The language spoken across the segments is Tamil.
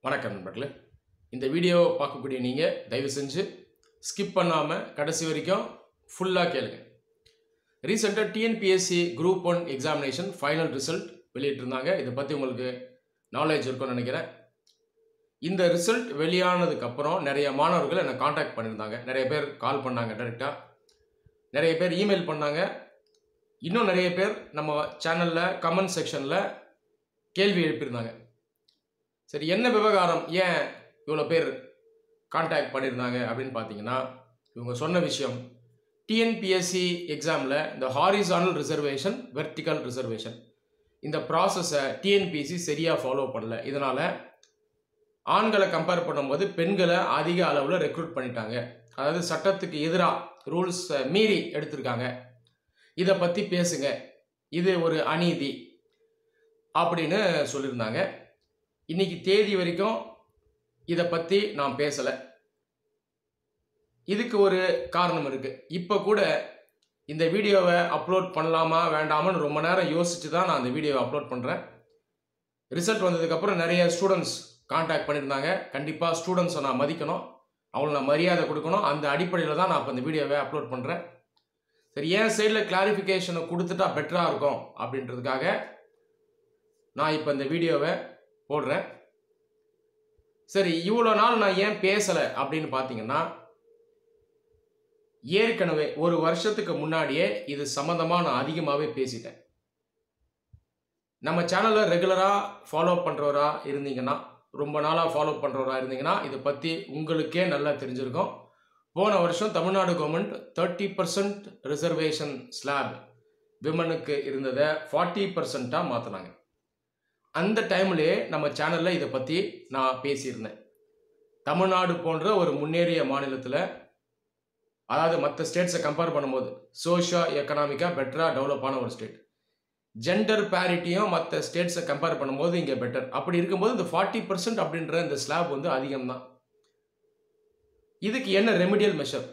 வணக்கம் நண்பர்களே. இந்த வீடியோ பார்க்கக்கூடிய நீங்கள் தயவு செஞ்சு ஸ்கிப் பண்ணாமல் கடைசி வரைக்கும் ஃபுல்லாக கேளுங்க. ரீசெண்டாக TNPSC group 1 examination final result வெளியிட்டிருந்தாங்க. இதை பற்றி உங்களுக்கு நாலேஜ் இருக்கும்னு நினைக்கிறேன். இந்த ரிசல்ட் வெளியானதுக்கப்புறம் நிறைய மாணவர்கள் என்னை காண்டாக்ட் பண்ணியிருந்தாங்க. நிறைய பேர் கால் பண்ணாங்க டைரெக்டாக, நிறைய பேர் இமெயில் பண்ணாங்க, இன்னும் நிறைய பேர் நம்ம சேனலில் கமெண்ட் செக்ஷனில் கேள்வி எழுப்பியிருந்தாங்க. சரி, என்ன விவகாரம், ஏன் இவ்வளோ பேர் காண்டாக்ட் பண்ணியிருந்தாங்க அப்படின்னு பார்த்தீங்கன்னா, இவங்க சொன்ன விஷயம், டிஎன்பிஎஸ்சி எக்ஸாமில் இந்த ஹாரிசானல் ரிசர்வேஷன், வெர்டிக்கல் ரிசர்வேஷன் இந்த ப்ராசஸை டிஎன்பிஎஸ்சி சரியாக ஃபாலோ பண்ணல. இதனால் ஆண்களை கம்பேர் பண்ணும்போது பெண்களை அதிக அளவில் ரெக்ரூட் பண்ணிட்டாங்க. அதாவது சட்டத்துக்கு எதிராக ரூல்ஸை மீறி எடுத்திருக்காங்க. இதை பற்றி பேசுங்க, இது ஒரு அநீதி அப்படின்னு சொல்லியிருந்தாங்க. இன்னைக்கு தேதி வரைக்கும் இதை பற்றி நான் பேசலை. இதுக்கு ஒரு காரணம் இருக்குது. இப்போ கூட இந்த வீடியோவை அப்லோட் பண்ணலாமா வேண்டாமான்னு ரொம்ப நேரம் யோசித்து தான் நான் அந்த வீடியோவை அப்லோட் பண்ணுறேன். ரிசல்ட் வந்ததுக்கப்புறம் நிறைய ஸ்டூடெண்ட்ஸ் காண்டாக்ட் பண்ணியிருந்தாங்க. கண்டிப்பாக ஸ்டூடெண்ட்ஸை நான் மதிக்கணும், அவங்களை நான் மரியாதை கொடுக்கணும். அந்த அடிப்படையில் தான் நான் இப்போ இந்த வீடியோவை அப்லோட் பண்ணுறேன். சரி, என் சைடில் கிளாரிஃபிகேஷனை கொடுத்துட்டா பெட்டராக இருக்கும் அப்படின்றதுக்காக நான் இப்போ இந்த வீடியோவை போடுறேன். சரி, இவ்வளோ நாள் நான் ஏன் பேசலை அப்படின்னு பார்த்தீங்கன்னா, ஏற்கனவே ஒரு வருஷத்துக்கு முன்னாடியே இது சம்மந்தமாக நான் அதிகமாகவே பேசிட்டேன். நம்ம சேனலில் ரெகுலராக ஃபாலோ பண்ணுறவரா இருந்தீங்கன்னா, ரொம்ப நாளாக ஃபாலோ பண்ணுறவரா இருந்தீங்கன்னா இதை பற்றி உங்களுக்கே நல்லா தெரிஞ்சிருக்கும். போன வருஷம் தமிழ்நாடு கவர்மெண்ட் 30% ரிசர்வேஷன் ஸ்லாப் விமனுக்கு இருந்ததை 40%ஆக மாற்றினாங்க. அந்த டைம்லேயே நம்ம சேனலில் இதை பற்றி நான் பேசியிருந்தேன். தமிழ்நாடு போன்ற ஒரு முன்னேறிய மாநிலத்தில், அதாவது மற்ற ஸ்டேட்ஸை கம்பேர் பண்ணும்போது சோஷியோ எக்கனாமிக்காக பெட்டராக டெவலப் ஆன ஒரு ஸ்டேட், ஜெண்டர் பேரிட்டியும் மற்ற ஸ்டேட்ஸை கம்பேர் பண்ணும்போது இங்கே பெட்டர். அப்படி இருக்கும்போது இந்த 40% அப்படின்ற இந்த ஸ்லாப் வந்து அதிகம்தான். இதுக்கு என்ன ரெமிடியல் மெஷர்,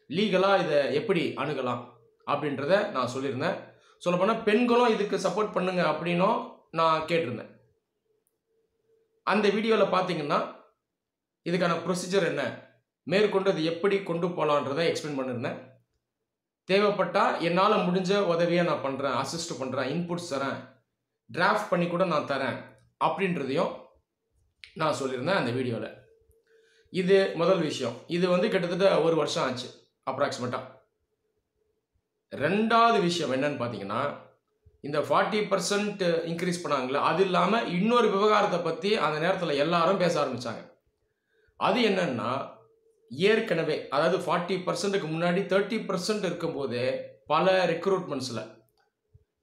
லீகலாக இதை எப்படி அணுகலாம் அப்படின்றத நான் சொல்லியிருந்தேன். சொல்லப்போனால் பெண்களும் இதுக்கு சப்போர்ட் பண்ணுங்க அப்படின்னும் நான் கேட்டிருந்தேன். அந்த வீடியோவில் பார்த்தீங்கன்னா இதுக்கான ப்ரொசீஜர் என்ன, மேற்கொண்டு அது எப்படி கொண்டு போகலான்றதை எக்ஸ்பிளைன் பண்ணியிருந்தேன். தேவைப்பட்டால் என்னால் முடிஞ்ச உதவியை நான் பண்ணுறேன், அசிஸ்ட் பண்ணுறேன், இன்புட்ஸ் தரேன், டிராஃப்ட் பண்ணி கூட நான் தரேன் அப்படின்றதையும் நான் சொல்லியிருந்தேன் அந்த வீடியோவில். இது முதல் விஷயம். இது வந்து கிட்டத்தட்ட ஒரு வருஷம் ஆச்சு அப்ராக்சிமேட்டாக. ரெண்டாவது விஷயம் என்னன்னு பார்த்தீங்கன்னா, இந்த 40% இன்க்ரீஸ் பண்ணாங்களே, அது இல்லாமல் இன்னொரு விவகாரத்தை பற்றி அந்த நேரத்தில் எல்லாரும் பேச ஆரம்பித்தாங்க. அது என்னன்னா, ஏற்கனவே அதாவது 40%க்கு முன்னாடி 30% இருக்கும்போது பல ரெக்ரூட்மெண்ட்ஸில்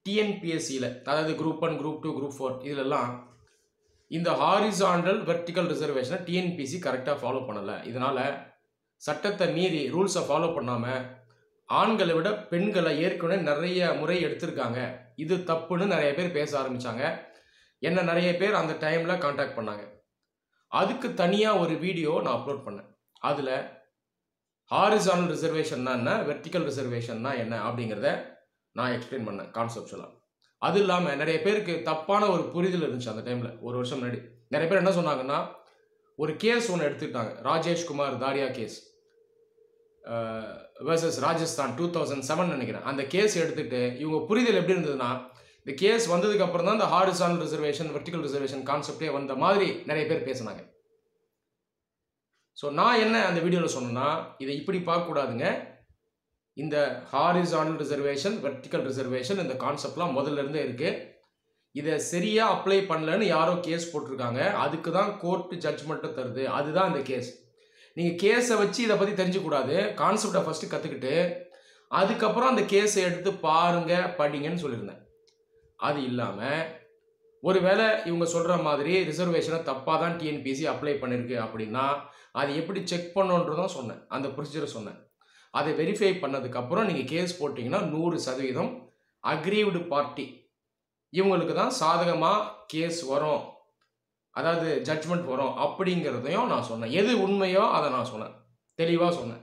டிஎன்பிஎஸ்சியில், அதாவது குரூப் 1, குரூப் 2, குரூப் 4 இதிலெல்லாம் இந்த ஹாரிசான்டல் வெர்டிக்கல் ரிசர்வேஷனை டிஎன்பிஎஸ்சி கரெக்டாக ஃபாலோ பண்ணலை. இதனால் சட்டத்தை மீறி ரூல்ஸை ஃபாலோ பண்ணாமல் ஆண்களை விட பெண்களை ஏற்கனவே நிறைய முறை எடுத்திருக்காங்க, இது தப்புன்னு நிறைய பேர் பேச ஆரம்பித்தாங்க. என்ன நிறைய பேர் அந்த டைமில் காண்டாக்ட் பண்ணாங்க. அதுக்கு தனியாக ஒரு வீடியோ நான் அப்லோட் பண்ணேன். அதில் ஹாரிசானல் ரிசர்வேஷன்னா என்ன, வெர்டிக்கல் ரிசர்வேஷன்னா என்ன அப்படிங்கிறத நான் எக்ஸ்பிளைன் பண்ணேன் கான்செப்ஷுவலாக. அது இல்லாமல் நிறைய பேருக்கு தப்பான ஒரு புரிதல் இருந்துச்சு அந்த டைமில். ஒரு வருஷம் முன்னாடி நிறைய பேர் என்ன சொன்னாங்கன்னா, ஒரு கேஸ் ஒன்று எடுத்துக்கிட்டாங்க, ராஜேஷ்குமார் தாரியா கேஸ் வர்சஸ் ராஜஸ்தான் 2007 நினைக்கிறேன். அந்த கேஸ் எடுத்துகிட்டு இவங்க புரிதல் எப்படி இருந்ததுன்னா, இந்த கேஸ் வந்ததுக்கு அப்புறம் தான் இந்த ஹாரிசானல் ரிசர்வேஷன், வெர்டிக்கல் ரிசர்வேஷன் கான்செப்டே வந்த மாதிரி நிறைய பேர் பேசினாங்க. ஸோ நான் என்ன அந்த வீடியோவில் சொன்னேன்னா, இதை இப்படி பார்க்கக்கூடாதுங்க. இந்த ஹாரிசானல் ரிசர்வேஷன், வெர்டிக்கல் ரிசர்வேஷன் இந்த கான்செப்ட்லாம் முதல்ல இருந்தே இருக்குது. இதை சரியாக அப்ளை பண்ணலன்னு யாரோ கேஸ் போட்டிருக்காங்க, அதுக்கு தான் கோர்ட்டு ஜட்ஜ்மெண்ட்டை தருது. அதுதான் இந்த கேஸ். நீங்கள் கேஸை வச்சு இதை பற்றி தெரிஞ்சுக்கூடாது, கான்செப்டை ஃபஸ்ட்டு கற்றுக்கிட்டு அதுக்கப்புறம் அந்த கேஸை எடுத்து பாருங்க, படிங்கன்னு சொல்லியிருந்தேன். அது இல்லாமல் ஒருவேளை இவங்க சொல்கிற மாதிரி ரிசர்வேஷனை தப்பாக தான் டிஎன்பிஎஸ்சி அப்ளை பண்ணியிருக்கு அப்படின்னா அது எப்படி செக் பண்ணுன்றதும் சொன்னேன், அந்த ப்ரொசீஜரை சொன்னேன். அதை வெரிஃபை பண்ணதுக்கப்புறம் நீங்கள் கேஸ் போட்டிங்கன்னா 100% அக்ரீவ்டு பார்ட்டி இவங்களுக்கு தான் சாதகமாக கேஸ் வரும், அதாவது ஜட்ஜ்மெண்ட் வரும் அப்படிங்கிறதையும் நான் சொன்னேன். எது உண்மையோ அதை நான் சொன்னேன், தெளிவாக சொன்னேன்.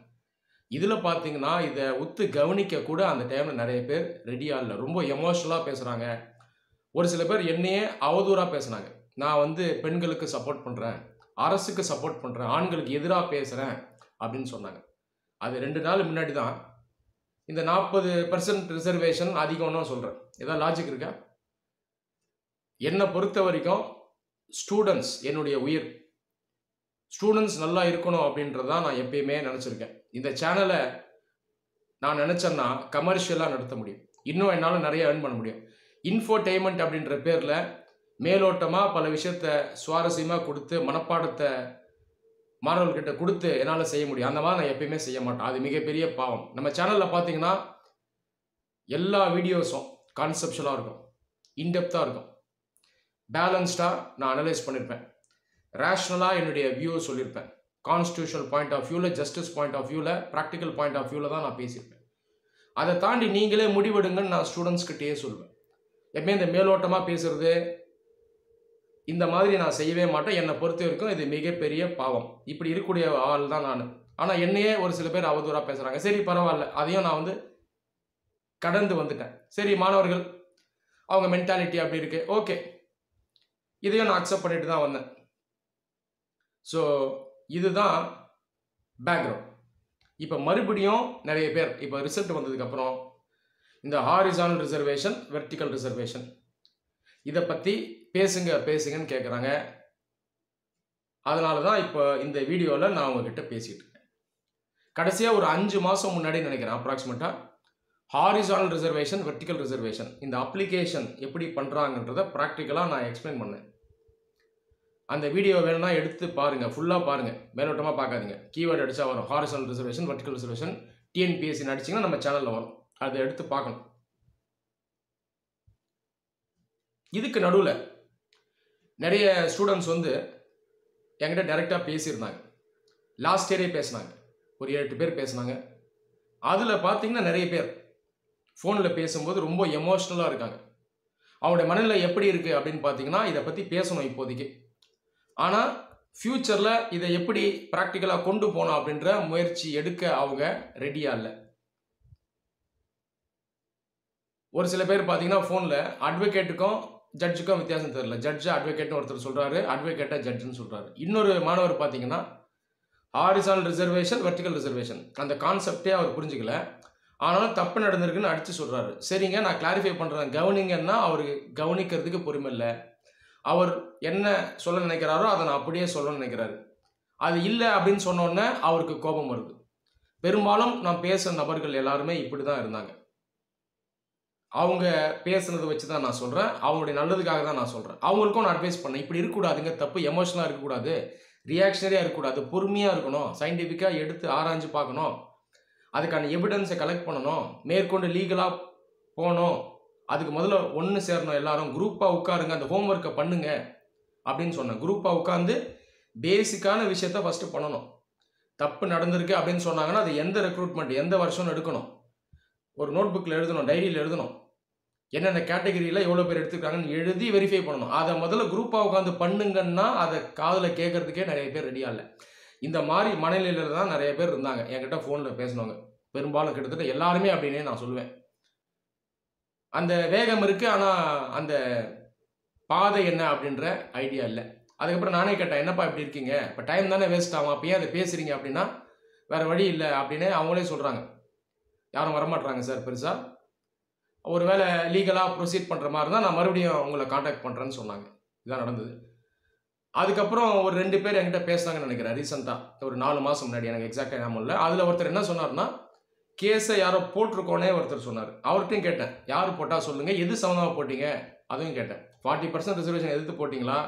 இதில் பார்த்தீங்கன்னா இதை ஒத்து கவனிக்க கூட அந்த டைமில் நிறைய பேர் ரெடியாக இல்லை, ரொம்ப எமோஷ்னலாக பேசுகிறாங்க. ஒரு சில பேர் என்னையே அவதூறாக பேசுனாங்க. நான் வந்து பெண்களுக்கு சப்போர்ட் பண்ணுறேன், அரசுக்கு சப்போர்ட் பண்ணுறேன், ஆண்களுக்கு எதிராக பேசுகிறேன் அப்படின்னு சொன்னாங்க. அது 2 நாள் முன்னாடி தான் இந்த 40% ரிசர்வேஷன் அதிகம்னு சொல்கிறேன். ஏதாவது லாஜிக் இருக்கா? என்னை பொறுத்த வரைக்கும் ஸ்டூடெண்ட்ஸ் என்னுடைய உயிர். ஸ்டூடெண்ட்ஸ் நல்லா இருக்கணும் அப்படின்றது தான் நான் எப்பயுமே நினச்சிருக்கேன். இந்த சேனலை நான் நினச்சேன்னா கமர்ஷியலாக நடத்த முடியும். இன்னும் என்னால் நிறைய ஏர்ன் பண்ண முடியும். இன்ஃபோடெயின்மெண்ட் அப்படின்ற பேரில் மேலோட்டமாக பல விஷயத்தை சுவாரஸ்யமாக கொடுத்து மனப்பாடத்தை மாணவர்கிட்ட கொடுத்து என்னால் செய்ய முடியும். அந்த மாதிரி நான் எப்பயுமே செய்ய மாட்டேன். அது மிகப்பெரிய பாவம். நம்ம சேனலில் பார்த்தீங்கன்னா எல்லா வீடியோஸும் கான்செப்ஷுவலாக இருக்கும், இன்டெப்த்தாக இருக்கும், பேலன்ஸ்டாக நான் அனலைஸ் பண்ணியிருப்பேன், ரேஷ்னலாக என்னுடைய வியூ சொல்லியிருப்பேன். கான்ஸ்டியூஷனல் பாயிண்ட் ஆஃப் வியூவில், ஜஸ்டிஸ் பாயிண்ட் ஆஃப் வியூவில், ப்ராக்டிக்கல் பாயிண்ட் ஆஃப் வியூவில் தான் நான் பேசியிருப்பேன். அதை தாண்டி நீங்களே முடிவெடுங்கன்னு நான் ஸ்டூடெண்ட்ஸ்கிட்டயே சொல்வேன். எப்பவுமே இந்த மேலோட்டமாக பேசுகிறது இந்த மாதிரி நான் செய்யவே மாட்டேன். என்னை பொறுத்த வரைக்கும் இது மிகப்பெரிய பாவம். இப்படி இருக்கக்கூடிய ஆள் தான் நான். ஆனால் என்னையே ஒரு சில பேர் அவதூறாக பேசுகிறாங்க. சரி, பரவாயில்ல, அதையும் நான் கடந்து வந்துட்டேன். சரி, மாணவர்கள் அவங்க மென்டாலிட்டி அப்படி இருக்கு, ஓகே, இதையும் நான் அக்செப்ட் பண்ணிட்டு தான் வந்தேன். ஸோ இதுதான் பேக்ரவுண்ட். இப்போ மறுபடியும் நிறைய பேர் இப்போ ரிசல்ட் வந்ததுக்கப்புறம் இந்த ஹாரிசானல் ரிசர்வேஷன், வெர்டிக்கல் ரிசர்வேஷன் இதை பற்றி பேசுங்கன்னு கேட்குறாங்க. அதனால தான் இப்போ இந்த வீடியோவில் நான் உங்ககிட்ட பேசிகிட்டு இருக்கேன். கடைசியாக ஒரு 5 மாதம் முன்னாடி நினைக்கிறேன் அப்ராக்சிமேட்டாக ஹாரிசானல் ரிசர்வேஷன், வெர்டிக்கல் ரிசர்வேஷன் இந்த அப்ளிகேஷன் எப்படி பண்ணுறாங்கன்றதை ப்ராக்டிக்கலாக நான் எக்ஸ்பிளைன் பண்ணேன். அந்த வீடியோ வேணும்னா எடுத்து பாருங்கள், ஃபுல்லாக பாருங்கள், மேலோட்டமாக பார்க்காதீங்க. கீவேர்டு அடித்தா வரும், ஹாரிசானல் ரிசர்வேஷன், வெர்டிக்கல் ரிசர்வேஷன், டிஎன்பிஎஸ்சி அடிச்சிங்கன்னா நம்ம சேனலில் வரும். அதை எடுத்து பார்க்கணும். இதுக்கு நடுவில் நிறைய ஸ்டூடெண்ட்ஸ் என்கிட்ட டைரெக்டாக பேசியிருந்தாங்க. லாஸ்ட் இயரே பேசினாங்க, ஒரு 7-8 பேர் பேசினாங்க. அதில் பார்த்தீங்கன்னா நிறைய பேர் ஃபோனில் பேசும்போது ரொம்ப எமோஷ்னலாக இருக்காங்க. அவங்களுடைய மனநிலை எப்படி இருக்குது அப்படின்னு பார்த்தீங்கன்னா, இதை பற்றி பேசணும் இப்போதைக்கு, ஆனால் ஃப்யூச்சரில் இதை எப்படி ப்ராக்டிக்கலாக கொண்டு போகணும் அப்படின்ற முயற்சி எடுக்க அவங்க ரெடியாக இல்லை. ஒரு சில பேர் பார்த்தீங்கன்னா ஃபோனில் அட்வொகேட்டுக்கும் ஜட்ஜுக்கும் வித்தியாசம் தெரியல. ஜட்ஜை அட்வொகேட்னு ஒருத்தர் சொல்கிறாரு, அட்வொகேட்டை ஜட்ஜுன்னு சொல்கிறாரு. இன்னொரு மாணவர் பார்த்தீங்கன்னா ஹாரிசானல் ரிசர்வேஷன், வெர்டிக்கல் ரிசர்வேஷன் அந்த கான்செப்டே அவர் புரிஞ்சுக்கல. ஆனாலும் தப்பு நடந்திருக்குன்னு அடித்து சொல்கிறாரு. சரிங்க, நான் கிளாரிஃபை பண்ணுறேன், கவனிங்கன்னா அவருக்கு கவனிக்கிறதுக்கு பொறுமை இல்லை. அவர் என்ன சொல்ல நினைக்கிறாரோ அதை நான் அப்படியே சொல்ல நினைக்கிறாரு. அது இல்லை அப்படின்னு சொன்னோன்னே அவருக்கு கோபம் வருது. பெரும்பாலும் நான் பேசுகிற நபர்கள் எல்லாருமே இப்படி தான் இருந்தாங்க. அவங்க பேசுனதை வச்சு தான் நான் சொல்கிறேன், அவங்களுடைய நல்லதுக்காக தான் நான் சொல்கிறேன். அவங்களுக்கும் நான் அட்வைஸ் பண்ணேன், இப்படி இருக்கக்கூடாதுங்க, தப்பு, எமோஷனலாக இருக்கக்கூடாது, ரியாக்ஷனரியாக இருக்கக்கூடாது, பொறுமையாக இருக்கணும், சயின்டிஃபிக்காக எடுத்து ஆராய்ஞ்சு பார்க்கணும், அதுக்கான எவிடன்ஸை கலெக்ட் பண்ணணும், மேற்கொண்டு லீகலாக போகணும், அதுக்கு முதல்ல ஒன்று சேரணும், எல்லாரும் குரூப்பாக உட்காருங்க, அந்த ஹோம்ஒர்க்கை பண்ணுங்க அப்படின்னு சொன்னேன். குரூப்பாக உட்காந்து பேசிக்கான விஷயத்த ஃபஸ்ட்டு பண்ணணும். தப்பு நடந்திருக்கு அப்படின்னு சொன்னாங்கன்னா அது எந்த ரெக்ரூட்மெண்ட், எந்த வருஷம்னு எடுக்கணும், ஒரு நோட் புக்கில் எழுதணும், டைரியில் எழுதணும், என்னென்ன கேட்டகரியில் எவ்வளோ பேர் எடுத்துருக்காங்கன்னு எழுதி வெரிஃபை பண்ணணும். அதை முதல்ல குரூப்பாக உட்காந்து பண்ணுங்கன்னா அதை காதில் கேட்கறதுக்கே நிறைய பேர் ரெடியாக இல்லை. இந்த மாதிரி மனநிலையில் தான் நிறைய பேர் இருந்தாங்க என்கிட்ட ஃபோனில் பேசினவங்க. பெரும்பாலும் கிட்டத்தட்ட எல்லாருமே அப்படின்னே நான் சொல்லுவேன். அந்த வேகம் இருக்குது, ஆனால் அந்த பாதை என்ன அப்படின்ற ஐடியா இல்லை. அதுக்கப்புறம் நானே கேட்டேன், என்னப்பா இப்படி இருக்கீங்க, இப்போ டைம் தானே வேஸ்ட் ஆகும், அப்போ ஏன் அதை பேசுகிறீங்க அப்படின்னா வேறு வழி இல்லை அப்படின்னு அவங்களே சொல்கிறாங்க. யாரும் வரமாட்றாங்க சார் பெருசாக, ஒரு வேளை லீகலாக ப்ரொசீட் பண்ணுற மாதிரி இருந்தால் நான் மறுபடியும் உங்களை காண்டாக்ட் பண்ணுறேன்னு சொன்னாங்க. இதுதான் நடந்தது. அதுக்கப்புறம் ஒரு 2 பேர் என்கிட்ட பேசினாங்கன்னு நினைக்கிறேன் ரீசெண்டாக, ஒரு 4 மாதம் முன்னாடி, எனக்கு எக்ஸாக்டாக ஞாபகம் இல்லை. அதில் ஒருத்தர் என்ன சொன்னார்னா, கேஸை யாரோ போட்டிருக்கோனே ஒருத்தர் சொன்னார். அவர்கிட்டையும் கேட்டேன், யார் போட்டால் சொல்லுங்கள், எது சம்மந்தமாக போட்டிங்க அதுவும் கேட்டேன். 40% ரிசர்வேஷன் எதிர்த்து போட்டிங்களா,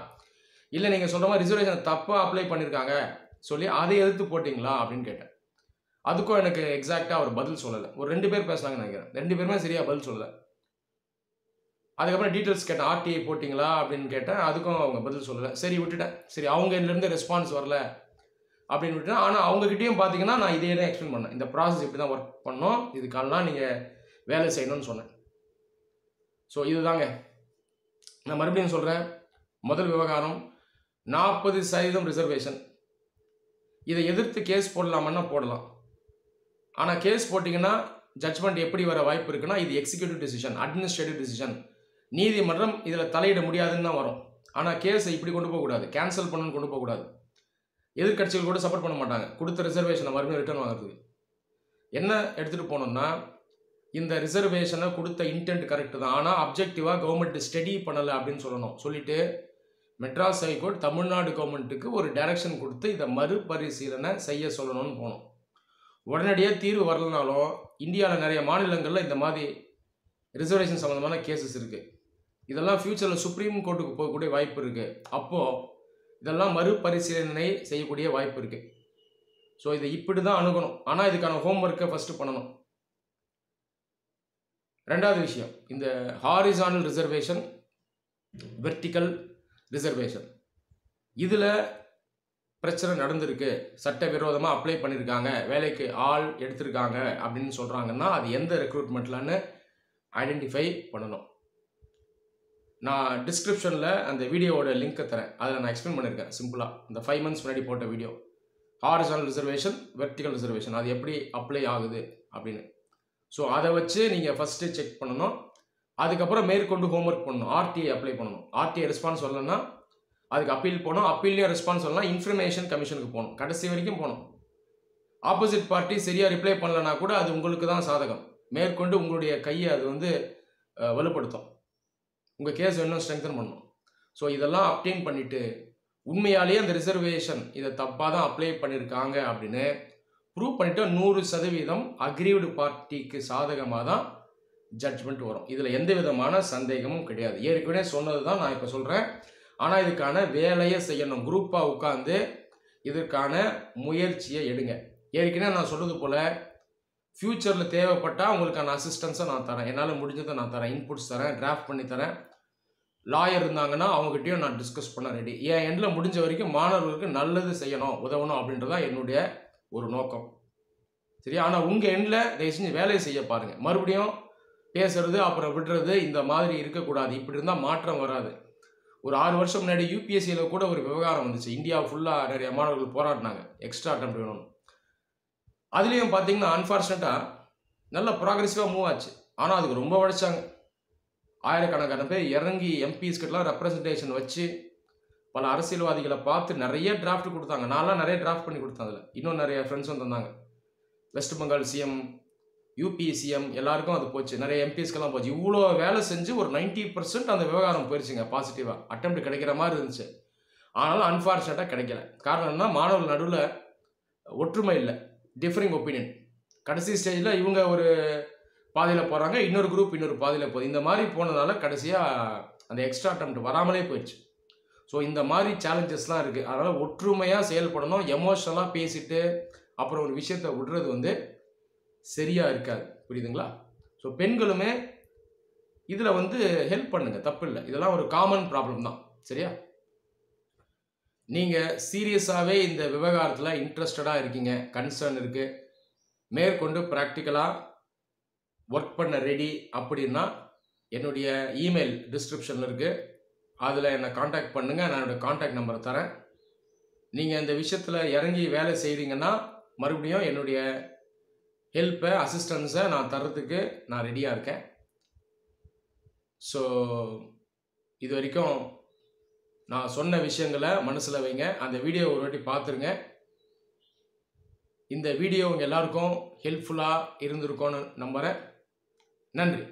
இல்லை நீங்கள் சொல்கிற மாதிரி ரிசர்வேஷன் தப்பாக அப்ளை பண்ணியிருக்காங்க சொல்லி அதை எதிர்த்து போட்டிங்களா அப்படின்னு கேட்டேன். அதுக்கும் எனக்கு எக்ஸாக்டாக அவர் பதில் சொல்லலை. ஒரு 2 பேர் பேசுனாங்கன்னு நினைக்கிறேன், 2 பேருமே சரியாக பதில் சொல்லலை. அதுக்கப்புறம் டீட்டெயில்ஸ் கேட்டேன், ஆர்டிஐ போட்டிங்களா அப்படின்னு கேட்டேன், அதுக்கும் அவங்க பதில் சொல்லலை. சரி விட்டுட்டேன். சரி, அவங்க இதுலேருந்து ரெஸ்பான்ஸ் வரல அப்படின்னு விட்டுட்டேன். ஆனால் அவங்ககிட்டயும் பார்த்தீங்கன்னா நான் இதே தான் எக்ஸ்பிளைன் பண்ணேன், இந்த ப்ராசஸ் இப்படி தான் ஒர்க் பண்ணோம், இதுக்கெல்லாம் நீங்கள் வேலை செய்யணும்னு சொன்னேன். ஸோ இதுதாங்க நான் மறுபடியும் சொல்கிறேன். முதல் விவகாரம் 40% ரிசர்வேஷன். இதை எதிர்த்து கேஸ் போடலாமன்னா போடலாம். ஆனால் கேஸ் போட்டிங்கன்னா ஜட்ஜ்மெண்ட் எப்படி வர வாய்ப்பு இருக்குன்னா, இது எக்ஸிக்யூட்டிவ் டிசிஷன், அட்மினிஸ்ட்ரேட்டிவ் டிசிஷன், நீதிமன்றம் இதில் தலையிட முடியாதுன்னு தான் வரும். ஆனால் கேஸை இப்படி கொண்டு போகக்கூடாது, கேன்சல் பண்ணணும்னு கொண்டு போகக்கூடாது. எதிர்க்கட்சிகள் கூட சப்போர்ட் பண்ண மாட்டாங்க கொடுத்த ரிசர்வேஷனை மறுபடியும் ரிட்டர்ன் வாங்குறதுக்கு. என்ன எடுத்துகிட்டு போனோம்னா இந்த ரிசர்வேஷனை கொடுத்த இன்டென்ட் கரெக்டு தான், ஆனால் அப்ஜெக்டிவாக கவர்மெண்ட் ஸ்டடி பண்ணலை அப்படின்னு சொல்லணும். சொல்லிட்டு மெட்ராஸ் ஹைகோர்ட் தமிழ்நாடு கவர்மெண்ட்டுக்கு ஒரு டைரக்ஷன் கொடுத்து இதை மறுபரிசீலனை செய்ய சொல்லணும்னு போனோம். உடனடியாக தீர்வு வரலனாலும் இந்தியாவில் நிறைய மாநிலங்களில் இந்த மாதிரி ரிசர்வேஷன் சம்மந்தமான கேசஸ் இருக்குது. இதெல்லாம் ஃப்யூச்சரில் சுப்ரீம் கோர்ட்டுக்கு போகக்கூடிய வாய்ப்பு இருக்குது. அப்போது இதெல்லாம் மறுபரிசீலனை செய்யக்கூடிய வாய்ப்பு இருக்குது. ஸோ இதை இப்படி தான் அணுகணும். ஆனால் இதுக்கான ஹோம்ஒர்க்கை ஃபஸ்ட்டு பண்ணணும். ரெண்டாவது விஷயம், இந்த ஹாரிசானல் ரிசர்வேஷன், வெர்டிக்கல் ரிசர்வேஷன், இதில் பிரச்சனை நடந்திருக்கு, சட்டவிரோதமாக அப்ளை பண்ணியிருக்காங்க, வேலைக்கு ஆள் எடுத்திருக்காங்க அப்படின்னு சொல்கிறாங்கன்னா அது எந்த ரெக்ரூட்மெண்ட்லன்னு ஐடென்டிஃபை பண்ணணும். நான் டிஸ்கிரிப்ஷனில் அந்த வீடியோவோட லிங்க்கை தரேன், அதில் நான் எக்ஸ்பிளைன் பண்ணியிருக்கேன் சிம்பிளாக. இந்த 5 months முன்னாடி போட்ட வீடியோ, ஹாரிசானல் ரிசர்வேஷன், வெர்டிக்கல் ரிசர்வேஷன் அது எப்படி அப்ளை ஆகுது அப்படின்னு. ஸோ அதை வச்சு நீங்கள் ஃபஸ்ட்டு செக் பண்ணணும். அதுக்கப்புறம் மேற்கொண்டு ஹோம்ஒர்க் பண்ணணும். ஆர்டிஐ அப்ளை பண்ணணும். ஆர்டிஐ ரெஸ்பான்ஸ் வரலன்னா அதுக்கு அப்பீல் போகணும். அப்பீல்லையும் ரெஸ்பான்ஸ் வரலாம், இன்ஃபர்மேஷன் கமிஷனுக்கு போகணும், கடைசி வரைக்கும் போகணும். ஆப்போசிட் பார்ட்டி சரியாக ரிப்ளை பண்ணலன்னா கூட அது உங்களுக்கு தான் சாதகம். மேற்கொண்டு உங்களுடைய கையை அது வலுப்படுத்தும், உங்கள் கேஸ் இன்னும் ஸ்ட்ரெங்தன் பண்ணணும். ஸோ இதெல்லாம் அப்டெயின் பண்ணிவிட்டு உண்மையாலேயே அந்த ரிசர்வேஷன் இதை தப்பாக தான் அப்ளை பண்ணியிருக்காங்க அப்படின்னு ப்ரூவ் பண்ணிவிட்டு 100% அக்ரீவ்டு பார்ட்டிக்கு சாதகமாக தான் ஜட்ஜ்மெண்ட் வரும். இதில் எந்த விதமான சந்தேகமும் கிடையாது. ஏற்கனவே சொன்னது தான் நான் இப்போ சொல்கிறேன். ஆனால் இதுக்கான வேலையை செய்யணும். குரூப்பாக உட்காந்து இதற்கான முயற்சியை எடுங்க. ஏற்கனவே நான் சொல்கிறது போல் ஃப்யூச்சரில் தேவைப்பட்டால் உங்களுக்கான அசிஸ்டன்ஸை நான் தரேன், என்னால் முடிஞ்சதை நான் தரேன், இன்புட்ஸ் தரேன், டிராஃப்ட் பண்ணி தரேன். லாயர் இருந்தாங்கன்னா அவங்ககிட்டயும் நான் டிஸ்கஸ் பண்ண ரெடி. என் எண்டில் முடிஞ்ச வரைக்கும் மாணவர்களுக்கு நல்லது செய்யணும், உதவணும் அப்படின்றதான் என்னுடைய ஒரு நோக்கம். சரி, ஆனால் உங்கள் எண்டில் தயவு செஞ்சு வேலையை செய்ய பாருங்கள். மறுபடியும் பேசுறது அப்புறம் விடுறது இந்த மாதிரி இருக்கக்கூடாது. இப்படி இருந்தால் மாற்றம் வராது. ஒரு 6 வருஷம் முன்னாடி யூபிஎஸ்சியில் கூட ஒரு விவகாரம் வந்துச்சு. இந்தியா ஃபுல்லாக நிறைய மாணவர்கள் போராடினாங்க, எக்ஸ்ட்ரா அட்டெம்ப்ட் வேணும்னு. அதுலேயும் பார்த்தீங்கன்னா அன்ஃபார்ச்சுனேட்டாக நல்ல ப்ராக்ரெசிவாக மூவ் ஆச்சு. ஆனால் அதுக்கு ரொம்ப உழைச்சாங்க. ஆயிரக்கணக்கான பேர் இறங்கி எம்பிஸ்கிட்டலாம் ரெப்ரசன்டேஷன் வச்சு பல அரசியல்வாதிகளை பார்த்து நிறைய டிராஃப்ட் கொடுத்தாங்க. நான்லாம் நிறைய டிராஃப்ட் பண்ணி கொடுத்தேன். அதில் இன்னும் நிறைய ஃப்ரெண்ட்ஸும் தந்தாங்க. West Bengal CM, UP CM எல்லாருக்கும் அது போச்சு. நிறைய எம்பிஸ்க்கெல்லாம் போச்சு. இவ்வளோ வேலை செஞ்சு ஒரு 90% அந்த விவகாரம் போயிடுச்சுங்க பாசிட்டிவாக. அட்டெம்ப்ட் கிடைக்கிற மாதிரி இருந்துச்சு. ஆனாலும் அன்ஃபார்ச்சுனேட்டாக கிடைக்கல. காரணம் என்ன, மாணவர்கள் நடுவில் ஒற்றுமை இல்லை, டிஃபரிங் ஒப்பீனியன். கடைசி ஸ்டேஜில் இவங்க ஒரு பாதியில் போகிறாங்க, இன்னொரு குரூப் இன்னொரு பாதியில் போகுது. இந்த மாதிரி போனதால கடைசியாக அந்த எக்ஸ்ட்ரா அட்டெம்ப்ட் வராமலே போயிடுச்சு. ஸோ இந்த மாதிரி சேலஞ்சஸ்லாம் இருக்குது. அதனால் ஒற்றுமையாக செயல்படணும். எமோஷனலாக பேசிட்டு அப்புறம் ஒரு விஷயத்தை விடுறது சரியாக இருக்காது. புரியுதுங்களா? ஸோ பெண்களுமே இதில் ஹெல்ப் பண்ணுங்கள், தப்பு இல்லை. இதெல்லாம் ஒரு காமன் ப்ராப்ளம் தான். சரியா? நீங்கள் சீரியஸாகவே இந்த விவகாரத்தில் இன்ட்ரெஸ்டடாக இருக்கீங்க, கன்சர்ன் இருக்குது, மேற்கொண்டு ப்ராக்டிக்கலாக ஒர்க் பண்ண ரெடி அப்படின்னா என்னுடைய இமெயில் டிஸ்கிரிப்ஷனில் இருக்குது, அதில் என்னை காண்டாக்ட் பண்ணுங்கள். நான் என்னோடய காண்டாக்ட் நம்பரை தரேன். நீங்கள் இந்த விஷயத்தில் இறங்கி வேலை செய்கிறீங்கன்னா மறுபடியும் என்னுடைய ஹெல்ப்பை, அசிஸ்டன்ஸை நான் தர்றதுக்கு நான் ரெடியாக இருக்கேன். ஸோ இது வரைக்கும் நான் சொன்ன விஷயங்களை மனசில் வைங்க. அந்த வீடியோ ஒரு வாட்டி பார்த்துருங்க. இந்த வீடியோ உங்கள் எல்லாருக்கும் ஹெல்ப்ஃபுல்லாக இருந்திருக்கோன்னு நம்புகிறேன். நன்றி.